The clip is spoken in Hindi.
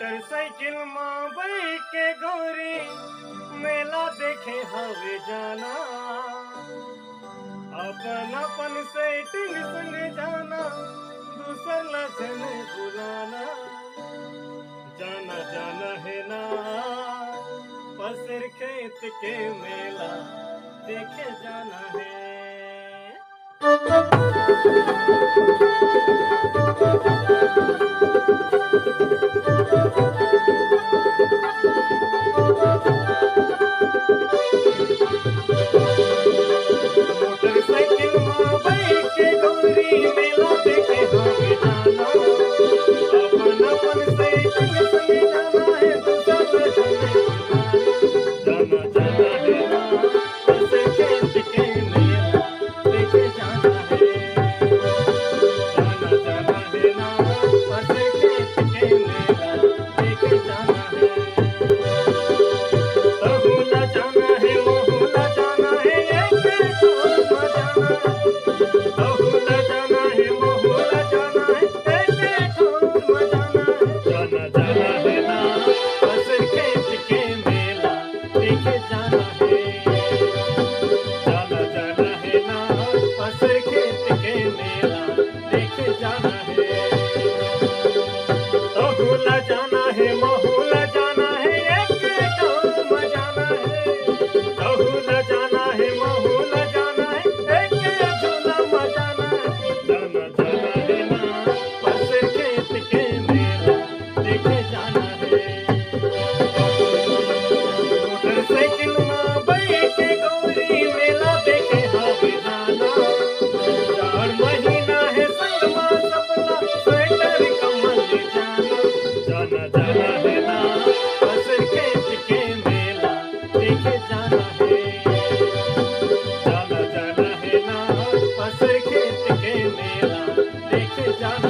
मोटरसाइकिल माँ बैठ के गोरी मेला देखे हवे जाना। अपन अपन सेटिंग संग जाना, दूसर लजन बुलाना। जाना जाना है ना पसर खेत के मेला देखे जाना है। मोटरसाइकिल माँ बैठ के गोरी मेला देखे हवे जाना। अपन अपन सेटिंग संग जाना है, दूसर लजन बुलाना। जाना जाना है ना पसर खेत के मेला देखे जाना है। जाना जाना है ना पसर खेत के मेला देखे जाना है। बहुला जाना है मोहला जाना है, एक ठोर जाना है। बहुला जाना है मोहला जाना है, एक ठोर जाना है। जाना जाना है ना पसर खेत के मेला देखे जाना है। जाना जाना है ना पसर खेत के मेला देखे जाना है। बहुला जाना है मोहला जाना है, एक ठोर जाना है। बहुला जाना है मोहला जाना है, एक झूला जाना है। जाना जाना है ना पसर खेत के मेला देखे जाना है। मोटरसाइकिल माँ बैठ के गोरी मेला देखे हवे जाना। 4 महीना है संगमा सपना, स्वेटर कमल जाना। जाना जाना है ना पसर खेत के मेला देखे जाना है। जाना जाना है ना पसर खेत के मेला देखे जाना